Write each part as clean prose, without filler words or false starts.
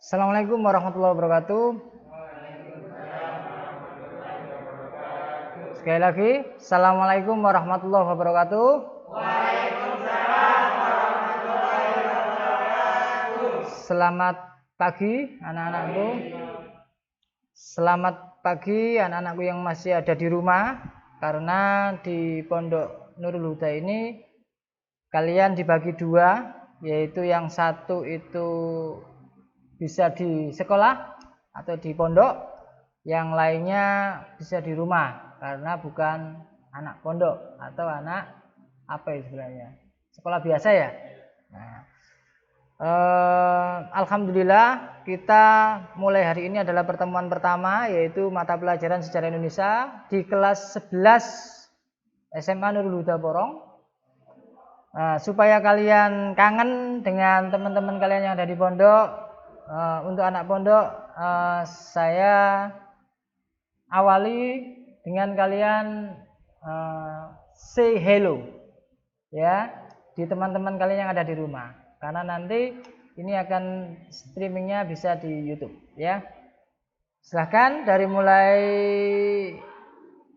Assalamualaikum warahmatullahi wabarakatuh. Sekali lagi, Assalamualaikum warahmatullahi wabarakatuh. Waalaikumsalam warahmatullahi wabarakatuh. Selamat pagi anak-anakku. Selamat pagi anak-anakku yang masih ada di rumah. Karena di Pondok Nurul Huda ini kalian dibagi dua, yaitu yang satu itu bisa di sekolah atau di pondok, yang lainnya bisa di rumah karena bukan anak pondok atau anak apa istilahnya, sekolah biasa ya. Nah, alhamdulillah kita mulai hari ini adalah pertemuan pertama, yaitu mata pelajaran sejarah Indonesia di kelas 11 SMA Nurul Huda Porong. Nah, supaya kalian kangen dengan teman-teman kalian yang ada di pondok, untuk anak pondok saya awali dengan kalian say hello ya di teman-teman kalian yang ada di rumah, karena nanti ini akan streamingnya bisa di YouTube ya. Silahkan dari mulai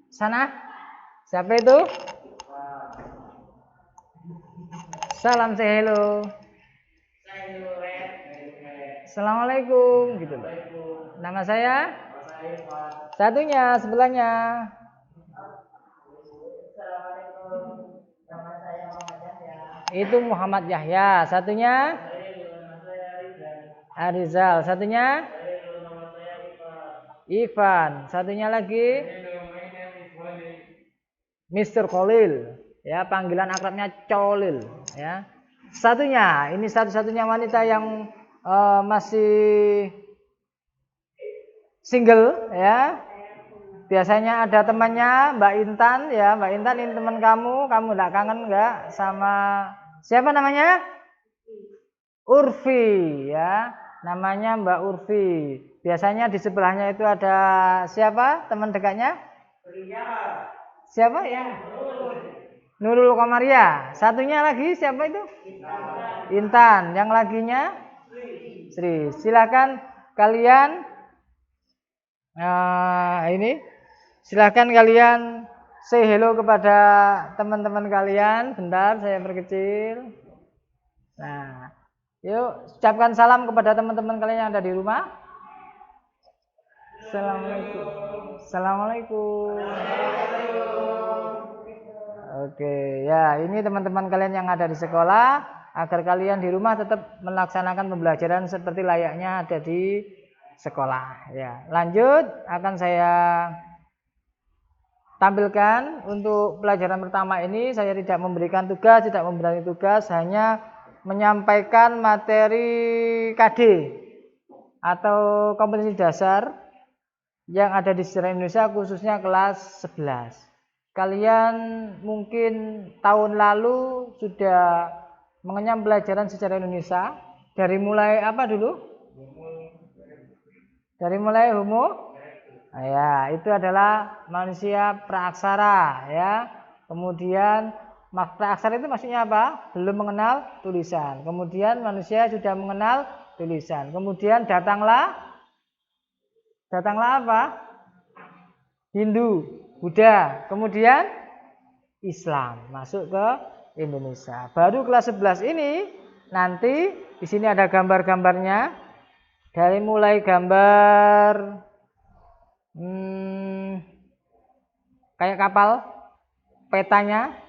sana, siapa itu? Salam say hello. Assalamualaikum gitu loh. Nama saya? Satunya sebelahnya. Assalamualaikum. Nama saya Muhammad Yahya. Itu Muhammad Yahya. Satunya? Arizal. Satunya? Ivan. Satunya lagi? Mr. Khalil. Ya, panggilan akrabnya Colil ya. Satunya, ini satu-satunya wanita yang masih single ya. Biasanya ada temannya, Mbak Intan ya. Mbak Intan, ini teman kamu enggak kangen enggak sama siapa namanya? Urfi ya. Namanya Mbak Urfi. Biasanya di sebelahnya itu ada siapa teman dekatnya? Siapa ya? Nurul Komaria. Satunya lagi siapa itu? Intan. Yang laginya? Sri. Silakan kalian silakan kalian say hello kepada teman-teman kalian. Bentar, saya perkecil. Nah, yuk ucapkan salam kepada teman-teman kalian yang ada di rumah. Assalamualaikum. Assalamualaikum. Oke, ya ini teman-teman kalian yang ada di sekolah, agar kalian di rumah tetap melaksanakan pembelajaran seperti layaknya ada di sekolah. Ya, lanjut akan saya tampilkan untuk pelajaran pertama ini. Saya tidak memberikan tugas, tidak memberi tugas, hanya menyampaikan materi KD atau kompetensi dasar yang ada di sejarah Indonesia, khususnya kelas 11. Kalian mungkin tahun lalu sudah mengenyam pelajaran sejarah Indonesia dari mulai apa dulu? Dari mulai homo? Nah, ya, itu adalah manusia praaksara ya. Kemudian praaksara itu maksudnya apa? Belum mengenal tulisan. Kemudian manusia sudah mengenal tulisan. Kemudian datanglah apa? Hindu, Buddha, kemudian Islam masuk ke Indonesia. Baru kelas 11 ini nanti di sini ada gambar-gambarnya. Dari mulai gambar kayak kapal, petanya,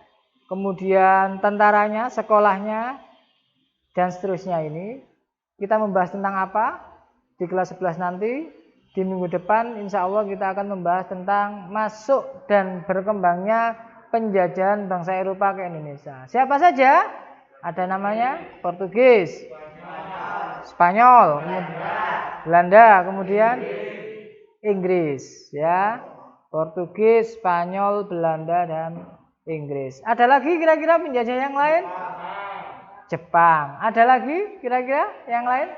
kemudian tentaranya, sekolahnya, dan seterusnya. Ini kita membahas tentang apa di kelas 11 nanti. Di minggu depan insya Allah kita akan membahas tentang masuk dan berkembangnya penjajahan bangsa Eropa ke Indonesia. Siapa saja? Ada namanya Portugis, Spanyol, Belanda, kemudian Inggris ya. Portugis, Spanyol, Belanda, dan Inggris. Ada lagi kira-kira penjajah yang lain? Jepang. Ada lagi kira-kira yang lain?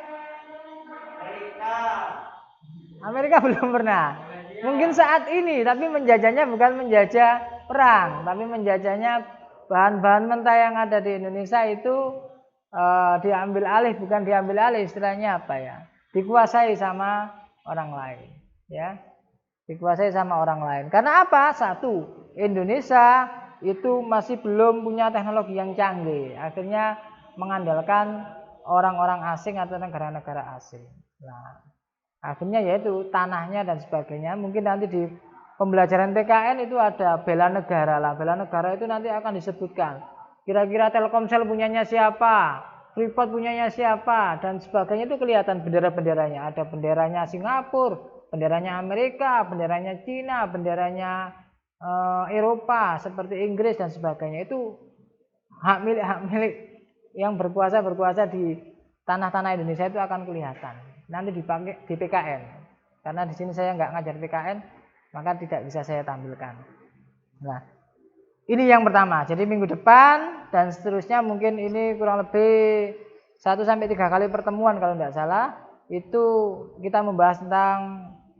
Amerika belum pernah. Mungkin saat ini, tapi menjajahnya bukan menjajah perang, tapi menjajahnya bahan-bahan mentah yang ada di Indonesia itu diambil alih, bukan diambil alih, istilahnya apa ya? dikuasai sama orang lain, ya. Dikuasai sama orang lain. Karena apa? Satu, Indonesia itu masih belum punya teknologi yang canggih. Akhirnya mengandalkan orang-orang asing atau negara-negara asing. Nah, akhirnya yaitu tanahnya dan sebagainya. Mungkin nanti di pembelajaran PKN itu ada bela negara lah. Bela negara itu nanti akan disebutkan. Kira-kira Telkomsel punyanya siapa? Freeport punyanya siapa? Dan sebagainya itu kelihatan bendera-benderanya. Ada benderanya Singapura, benderanya Amerika, benderanya Cina, benderanya Eropa seperti Inggris dan sebagainya. Itu hak milik yang berkuasa di tanah-tanah Indonesia itu akan kelihatan. Nanti dipakai di PKN. Karena di sini saya nggak ngajar PKN, maka tidak bisa saya tampilkan. Nah, ini yang pertama. Jadi minggu depan dan seterusnya mungkin ini kurang lebih 1-3 kali pertemuan kalau tidak salah. Itu kita membahas tentang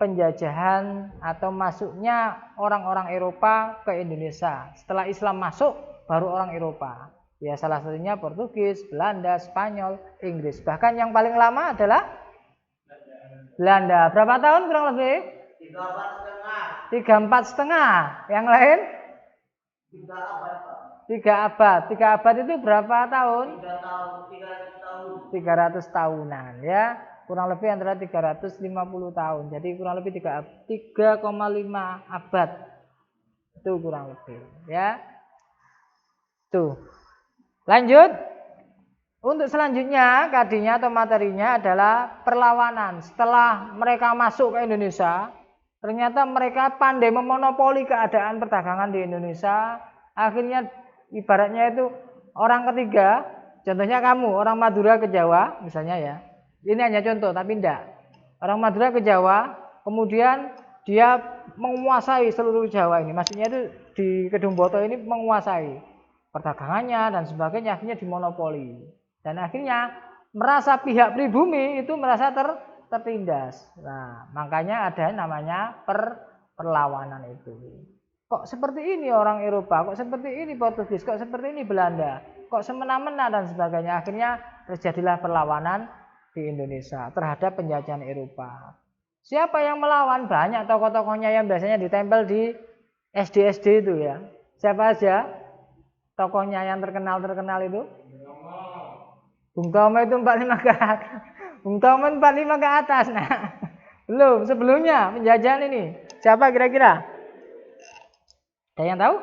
penjajahan atau masuknya orang-orang Eropa ke Indonesia. Setelah Islam masuk, baru orang Eropa. Ya salah satunya Portugis, Belanda, Spanyol, Inggris. Bahkan yang paling lama adalah Belanda. Berapa tahun kurang lebih? 3,5. Yang lain? 3 abad. 3 abad itu berapa tahun? 300 tahunan ya. Kurang lebih antara 350 tahun. Jadi kurang lebih 3,5 abad. Itu kurang lebih ya. Tuh. Lanjut. Untuk selanjutnya kadinya atau materinya adalah perlawanan. Setelah mereka masuk ke Indonesia, ternyata mereka pandai memonopoli keadaan perdagangan di Indonesia. Akhirnya ibaratnya itu orang ketiga, contohnya kamu, orang Madura ke Jawa misalnya ya. Ini hanya contoh tapi enggak. Orang Madura ke Jawa, kemudian dia menguasai seluruh Jawa ini. Maksudnya itu di Kedung Boto ini menguasai perdagangannya dan sebagainya, akhirnya dimonopoli. Dan akhirnya merasa pihak pribumi itu merasa tertindas. Nah, makanya ada namanya perlawanan itu. Kok seperti ini orang Eropa, kok seperti ini Portugis, kok seperti ini Belanda, kok semena-mena dan sebagainya. Akhirnya terjadilah perlawanan di Indonesia terhadap penjajahan Eropa. Siapa yang melawan? Banyak tokoh-tokohnya yang biasanya ditempel di SD-SD itu ya. Siapa aja tokohnya yang terkenal itu? Bung Tomo itu 45 ke atas. Bung Tomo 45 ke atas. Nah, belum sebelumnya penjajahan ini. Siapa kira-kira? Ada yang tahu?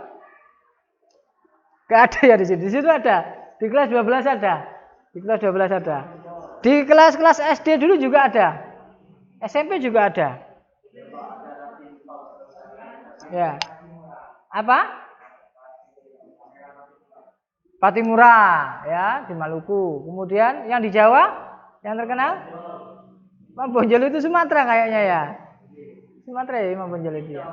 Gak ada ya di situ. Di situ ada. Di kelas 12 ada. Di kelas 12 ada. Di kelas-kelas SD dulu juga ada. SMP juga ada. Ya. Apa? Patimura ya di Maluku. Kemudian yang di Jawa yang terkenal Imam Bonjol itu Sumatera kayaknya ya. Sumatera ya Imam Bonjol itu ya.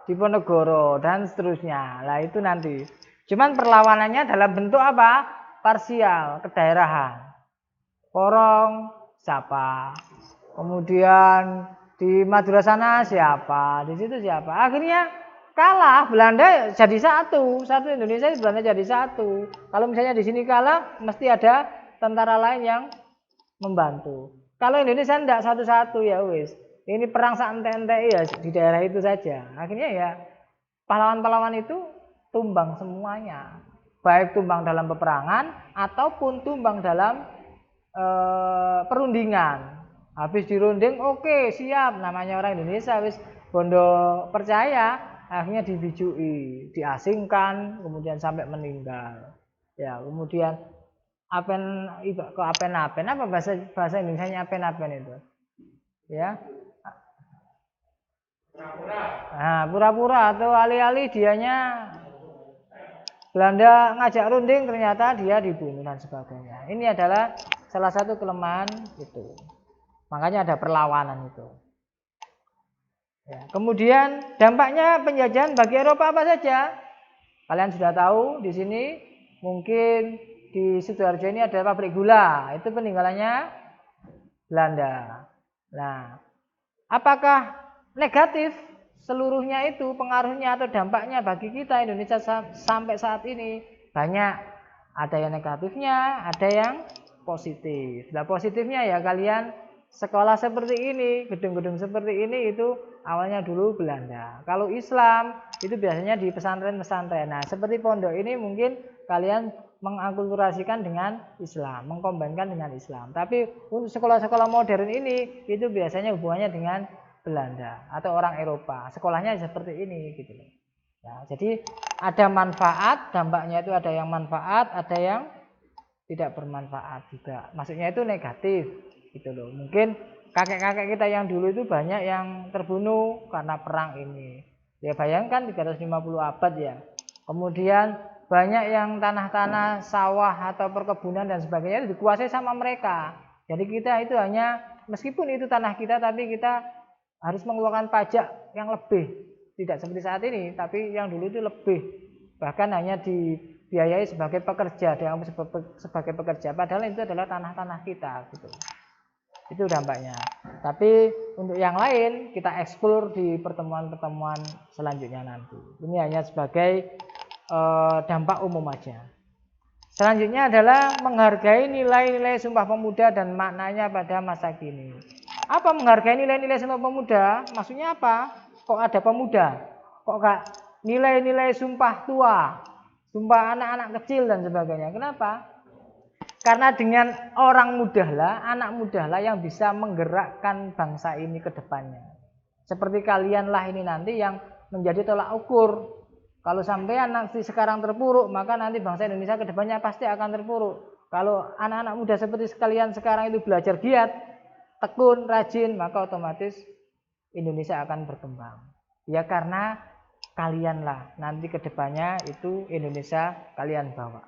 Diponegoro dan seterusnya. Lah itu nanti. Cuman perlawanannya dalam bentuk apa? Parsial, kedaerahan. Porong siapa? Kemudian di Madura sana siapa? Di situ siapa? Akhirnya kalah, Belanda jadi satu Indonesia Belanda jadi satu. Kalau misalnya di sini kalah, mesti ada tentara lain yang membantu. Kalau Indonesia tidak satu-satu ya wis. Ini perang santai-santai ya di daerah itu saja. Akhirnya ya pahlawan-pahlawan itu tumbang semuanya. Baik tumbang dalam peperangan ataupun tumbang dalam perundingan. Habis dirunding, oke, siap, namanya orang Indonesia wis bondo percaya. Akhirnya dibijui, diasingkan, kemudian sampai meninggal. Ya, kemudian apen apa bahasa Indonesianya apen itu? Ya. Nah, pura-pura atau alih-alih dianya Belanda ngajak runding ternyata dia dibunuh dan sebagainya. Ini adalah salah satu kelemahan itu. Makanya ada perlawanan itu. Ya, kemudian dampaknya penjajahan bagi Eropa apa saja? Kalian sudah tahu di sini mungkin di Sidoarjo ini ada pabrik gula, itu peninggalannya Belanda. Nah, apakah negatif seluruhnya itu pengaruhnya atau dampaknya bagi kita Indonesia sampai saat ini? Banyak, ada yang negatifnya, ada yang positif. Nah, positifnya ya kalian sekolah seperti ini, gedung-gedung seperti ini itu awalnya dulu Belanda. Kalau Islam itu biasanya di pesantren-pesantren. Nah, seperti pondok ini mungkin kalian mengakulturasikan dengan Islam, mengkombinkan dengan Islam. Tapi untuk sekolah-sekolah modern ini itu biasanya hubungannya dengan Belanda atau orang Eropa. Sekolahnya seperti ini gitu loh. Ya, jadi ada manfaat, dampaknya itu ada yang manfaat, ada yang tidak bermanfaat juga. Maksudnya itu negatif gitu loh. Mungkin kakek-kakek kita yang dulu itu banyak yang terbunuh karena perang ini. Ya bayangkan 350 abad ya. Kemudian banyak yang tanah-tanah sawah atau perkebunan dan sebagainya itu dikuasai sama mereka. Jadi kita itu hanya meskipun itu tanah kita tapi kita harus mengeluarkan pajak yang lebih. Tidak seperti saat ini, tapi yang dulu itu lebih. Bahkan hanya dibiayai sebagai pekerja, dianggap sebagai pekerja. Padahal itu adalah tanah-tanah kita gitu. Itu dampaknya. Tapi untuk yang lain kita eksplor di pertemuan-pertemuan selanjutnya nanti. Ini hanya sebagai dampak umum aja. Selanjutnya adalah menghargai nilai-nilai Sumpah Pemuda dan maknanya pada masa kini. Apa menghargai nilai-nilai Sumpah Pemuda? Maksudnya apa? Kok ada pemuda? Kok gak nilai-nilai sumpah tua, sumpah anak-anak kecil dan sebagainya? Kenapa? Karena dengan orang muda lah, anak muda lah yang bisa menggerakkan bangsa ini ke depannya. Seperti kalian lah ini nanti yang menjadi tolak ukur. Kalau sampean nanti sekarang terpuruk, maka nanti bangsa Indonesia ke depannya pasti akan terpuruk. Kalau anak-anak muda seperti kalian sekarang itu belajar giat, tekun, rajin, maka otomatis Indonesia akan berkembang. Ya karena kalianlah nanti ke depannya itu Indonesia kalian bawa.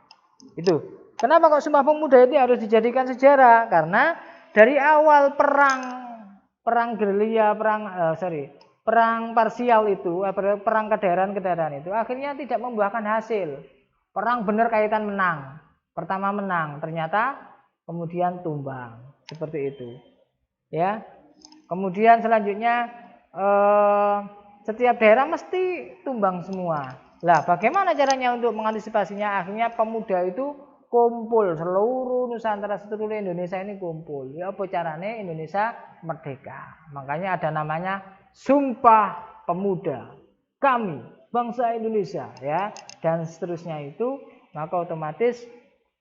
Itu. Kenapa kok Sumpah Pemuda itu harus dijadikan sejarah? Karena dari awal perang gerilya, perang parsial itu, perang kedaerahan-kedaerahan itu akhirnya tidak membuahkan hasil. Perang benar kaitan menang. Pertama menang, ternyata kemudian tumbang. Seperti itu. Ya. Kemudian selanjutnya setiap daerah mesti tumbang semua. Lah, bagaimana caranya untuk mengantisipasinya? Akhirnya pemuda itu kumpul, seluruh Nusantara, seluruh Indonesia ini kumpul. Ya apa caranya Indonesia merdeka? Makanya ada namanya Sumpah Pemuda. Kami bangsa Indonesia ya dan seterusnya itu, maka otomatis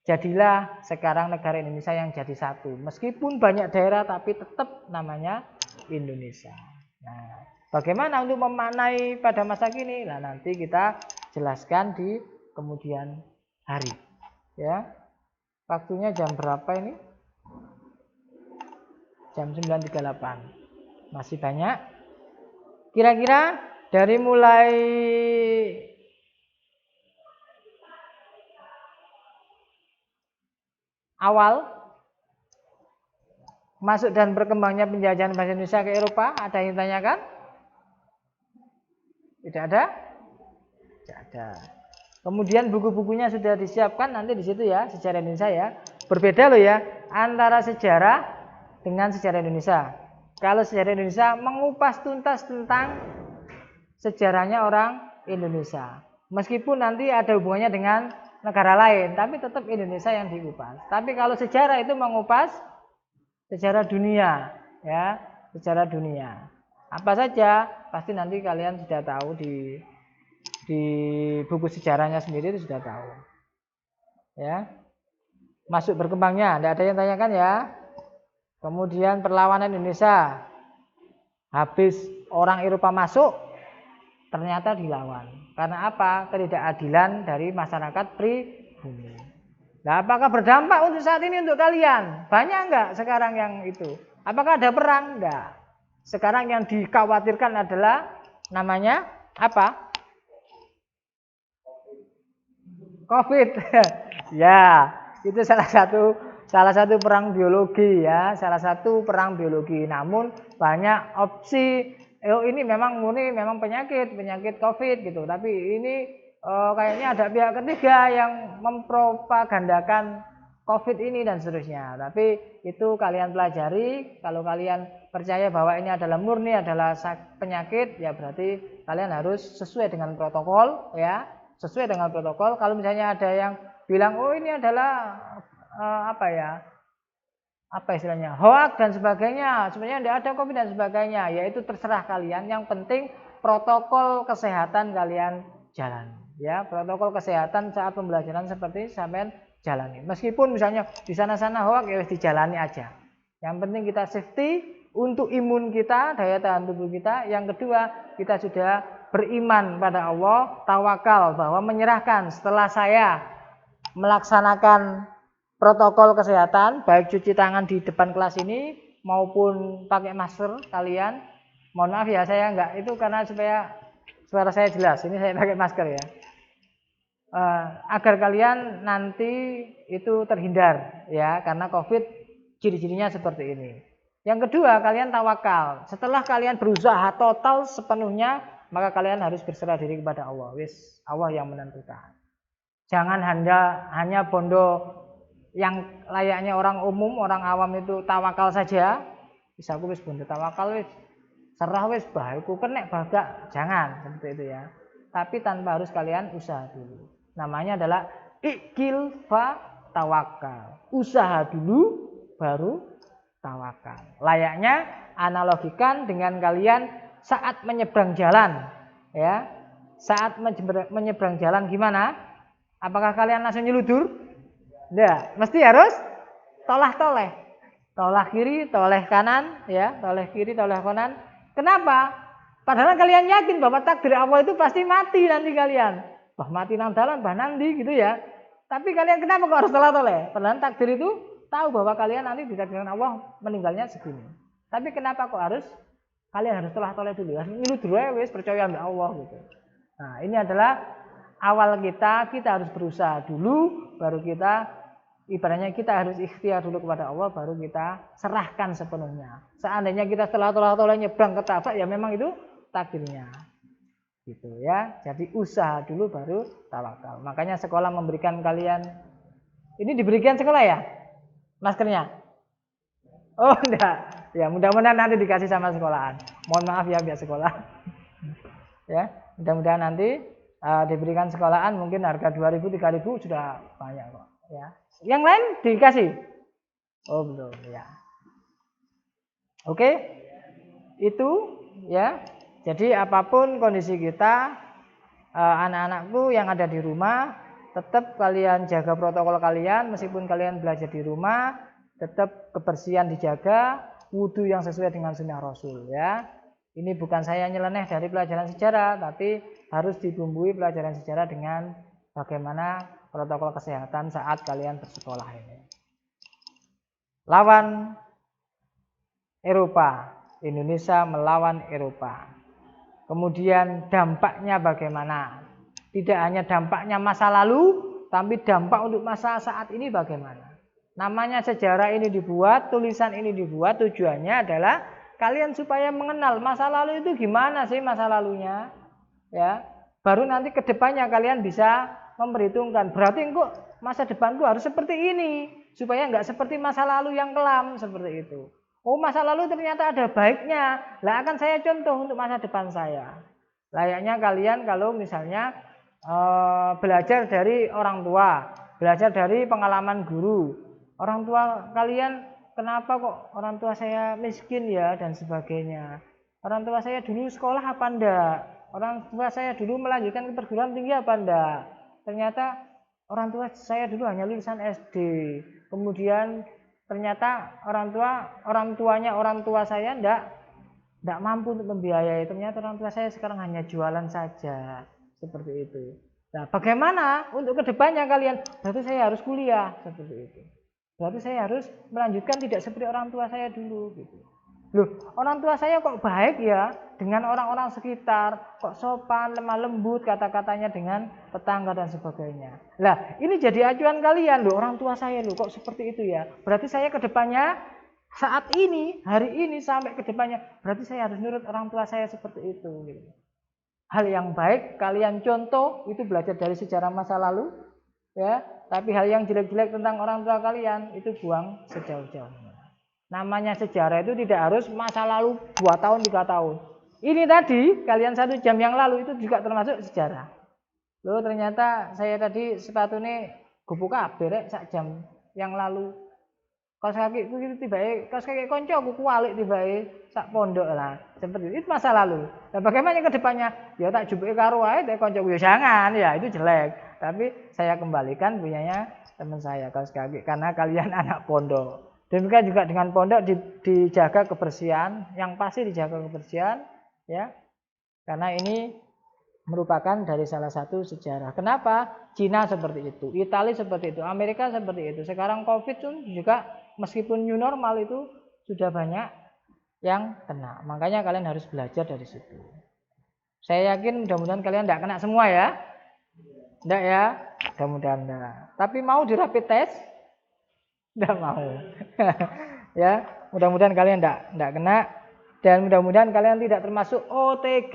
jadilah sekarang negara Indonesia yang jadi satu. Meskipun banyak daerah tapi tetap namanya Indonesia. Nah, bagaimana untuk memaknai pada masa kini? Nah, nanti kita jelaskan di kemudian hari. Ya. Waktunya jam berapa ini? Jam 9.38. Masih banyak. Kira-kira dari mulai awal masuk dan berkembangnya penjajahan bahasa Indonesia ke Eropa, ada yang ditanyakan? Tidak ada? Tidak ada. Kemudian buku-bukunya sudah disiapkan nanti di situ ya, sejarah Indonesia ya. Berbeda loh ya antara sejarah dengan sejarah Indonesia. Kalau sejarah Indonesia mengupas tuntas tentang sejarahnya orang Indonesia. Meskipun nanti ada hubungannya dengan negara lain, tapi tetap Indonesia yang dikupas. Tapi kalau sejarah itu mengupas sejarah dunia, ya, sejarah dunia. Apa saja pasti nanti kalian sudah tahu di buku sejarahnya sendiri itu sudah tahu. Ya. Masuk berkembangnya, tidak ada yang tanyakan ya. Kemudian perlawanan Indonesia. Habis orang Eropa masuk, ternyata dilawan. Karena apa? Ketidakadilan dari masyarakat pribumi. Nah, apakah berdampak untuk saat ini untuk kalian? Banyak enggak sekarang yang itu? Apakah ada perang? Enggak. Sekarang yang dikhawatirkan adalah namanya apa? COVID. Ya, itu salah satu perang biologi ya, salah satu perang biologi. Namun banyak opsi. Ini memang penyakit COVID gitu. Tapi ini kayaknya ada pihak ketiga yang mempropagandakan COVID ini dan seterusnya. Tapi itu kalian pelajari. Kalau kalian percaya bahwa ini adalah murni adalah penyakit, ya berarti kalian harus sesuai dengan protokol, ya. Sesuai dengan protokol. Kalau misalnya ada yang bilang, oh ini adalah apa istilahnya, hoak dan sebagainya, sebenarnya tidak ada COVID dan sebagainya, yaitu terserah kalian. Yang penting protokol kesehatan kalian jalan, ya, protokol kesehatan saat pembelajaran seperti sampean jalani. Meskipun misalnya di sana-sana hoak, ya dijalani aja. Yang penting kita safety untuk imun kita, daya tahan tubuh kita. Yang kedua, kita sudah beriman pada Allah, tawakal bahwa menyerahkan setelah saya melaksanakan protokol kesehatan, baik cuci tangan di depan kelas ini maupun pakai masker kalian. Mohon maaf ya, saya enggak itu karena supaya suara saya jelas. Ini saya pakai masker ya. Agar kalian nanti itu terhindar ya, karena COVID ciri-cirinya seperti ini. Yang kedua, kalian tawakal. Setelah kalian berusaha total sepenuhnya, maka kalian harus berserah diri kepada Allah. Wis, Allah yang menentukan. Jangan hanya bondo yang layaknya orang umum, orang awam itu tawakal saja. Bisa aku wis bondo tawakal wis, serah wis baikku kena bagak. Jangan seperti itu ya. Tapi tanpa harus kalian usaha dulu. Namanya adalah ikil fa tawakal. Usaha dulu baru tawakal. Layaknya analogikan dengan kalian saat menyeberang jalan, ya. Saat menyeberang jalan gimana? Apakah kalian langsung nyeludur? Tidak, mesti harus tolah-toleh. Tolah kiri, toleh kanan, ya, toleh kiri, toleh kanan. Kenapa? Padahal kalian yakin bahwa takdir Allah itu pasti mati nanti kalian. Bah mati nang dalan, bah nandi gitu ya. Tapi kalian kenapa kok harus tolah-toleh? Padahal takdir itu tahu bahwa kalian nanti ditakdirkan Allah meninggalnya segini. Tapi kenapa kok kalian harus tolah-toleh dulu? Nyeludur wis percaya sama Allah gitu. Nah, ini adalah awal kita harus berusaha dulu, baru kita ibaratnya kita harus ikhtiar dulu kepada Allah, baru kita serahkan sepenuhnya. Seandainya kita setelah tolah-tolah nyebrang ke Tabak, ya memang itu takdirnya. Gitu ya. Jadi usaha dulu baru tawakal. Makanya sekolah memberikan kalian, ini diberikan sekolah ya? Maskernya? Oh enggak. Ya mudah-mudahan nanti dikasih sama sekolahan. Mohon maaf ya pihak sekolah. Ya, mudah-mudahan nanti diberikan sekolahan, mungkin harga 2.000 3.000 sudah banyak kok ya. Yang lain dikasih? Oh belum ya. Oke. Itu ya. Jadi apapun kondisi kita, anak-anakku yang ada di rumah, tetap kalian jaga protokol kalian. Meskipun kalian belajar di rumah, tetap kebersihan dijaga, wudu yang sesuai dengan sunnah Rasul ya. Ini bukan saya nyeleneh dari pelajaran sejarah, tapi harus dibumbui pelajaran sejarah dengan bagaimana protokol kesehatan saat kalian bersekolah ini. Lawan Eropa, Indonesia melawan Eropa. Kemudian dampaknya bagaimana? Tidak hanya dampaknya masa lalu, tapi dampak untuk masa saat ini bagaimana? Namanya sejarah ini dibuat, tulisan ini dibuat, tujuannya adalah kalian supaya mengenal masa lalu itu gimana sih masa lalunya, ya. Baru nanti ke depannya kalian bisa memperhitungkan. Berarti kok masa depanku harus seperti ini, supaya nggak seperti masa lalu yang kelam seperti itu. Oh masa lalu ternyata ada baiknya. Lah akan saya contoh untuk masa depan saya. Layaknya kalian kalau misalnya belajar dari orang tua, belajar dari pengalaman guru. Orang tua kalian, kenapa kok orang tua saya miskin ya dan sebagainya. Orang tua saya dulu sekolah apa enggak? Orang tua saya dulu melanjutkan ke perguruan tinggi apa enggak? Ternyata orang tua saya dulu hanya lulusan SD. Kemudian ternyata orang tua saya enggak mampu untuk membiayai. Ternyata orang tua saya sekarang hanya jualan saja. Seperti itu. Nah, bagaimana untuk kedepannya kalian? Berarti saya harus kuliah seperti itu. Berarti saya harus melanjutkan tidak seperti orang tua saya dulu gitu. Loh, orang tua saya kok baik ya dengan orang-orang sekitar, kok sopan, lemah lembut kata-katanya dengan tetangga dan sebagainya. Lah, ini jadi acuan kalian loh, orang tua saya loh kok seperti itu ya. Berarti saya ke depannya saat ini, hari ini sampai ke depannya, berarti saya harus nurut orang tua saya seperti itu gitu. Hal yang baik kalian contoh itu belajar dari sejarah masa lalu ya, tapi hal yang jelek-jelek tentang orang tua kalian itu buang sejauh-jauhnya. Namanya sejarah itu tidak harus masa lalu 2 tahun 3 tahun. Ini tadi kalian 1 jam yang lalu itu juga termasuk sejarah. Loh ternyata saya tadi sepatu ini gubuk kabeh rek 1 jam yang lalu. kaos kakiku itu tibae kaos kaki koncoku kualik tibae sak pondok lah. Seperti itu masa lalu. Nah, bagaimana ke depannya? Ya tak jupuke karo wae tek koncoku ya jangan ya itu jelek. Tapi saya kembalikan punyanya teman saya kaos kaki karena kalian anak pondok. Demikian juga dengan pondok dijaga kebersihan, yang pasti dijaga kebersihan ya. Karena ini merupakan dari salah satu sejarah. Kenapa? Cina seperti itu, Italia seperti itu, Amerika seperti itu. Sekarang Covid pun juga meskipun new normal itu sudah banyak yang kena. Makanya kalian harus belajar dari situ. Saya yakin mudah-mudahan kalian tidak kena semua ya. Tidak ya? Mudah-mudahan tidak. Tapi mau di rapid test? Tidak mau. Ya, mudah-mudahan kalian tidak kena. Dan mudah-mudahan kalian tidak termasuk OTG.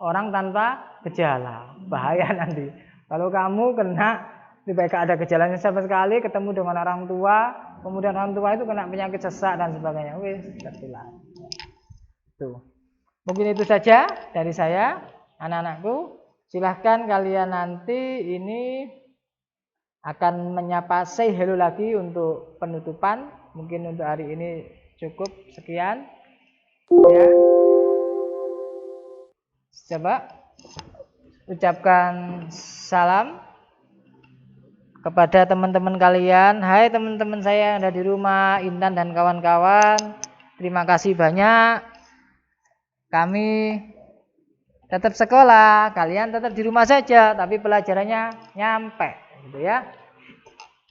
Orang tanpa gejala. Bahaya nanti. Kalau kamu kena, lebih baik ada gejalanya sama sekali, ketemu dengan orang tua, kemudian orang tua itu kena penyakit sesak dan sebagainya. Wih, tertular. Tuh. Mungkin itu saja dari saya, anak-anakku. Silahkan kalian nanti ini akan menyapa say hello lagi untuk penutupan. Mungkin untuk hari ini cukup sekian. Ya. Coba ucapkan salam kepada teman-teman kalian. Hai teman-teman saya yang ada di rumah, Intan dan kawan-kawan. Terima kasih banyak. Kami tetap sekolah, kalian tetap di rumah saja, tapi pelajarannya nyampe, gitu ya.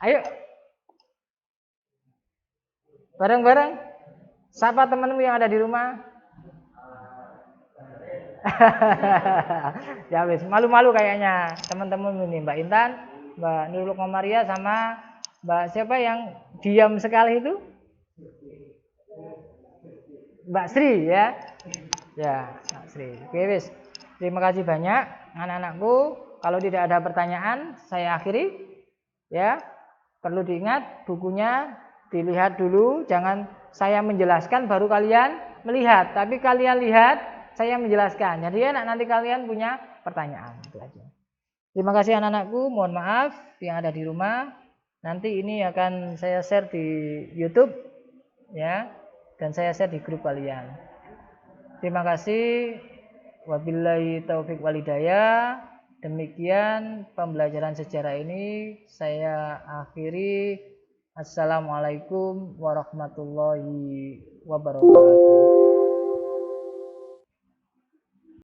Ayo, bareng-bareng, sapa temanmu yang ada di rumah. Ya wis, malu-malu kayaknya teman-teman ini, Mbak Intan, Mbak Nurul Komaria sama Mbak siapa yang diam sekali itu? Mbak Sri ya. Ya, Mbak Sri. Oke wis. Terima kasih banyak anak-anakku. Kalau tidak ada pertanyaan, saya akhiri. Ya. Perlu diingat bukunya dilihat dulu, jangan saya menjelaskan baru kalian melihat, tapi kalian lihat saya menjelaskan. Jadi enak nanti kalian punya pertanyaan itu aja. Terima kasih anak-anakku, mohon maaf yang ada di rumah. Nanti ini akan saya share di YouTube ya, dan saya share di grup kalian. Terima kasih. Wabillahi taufik walhidayah. Demikian pembelajaran sejarah ini saya akhiri. Assalamualaikum warahmatullahi wabarakatuh.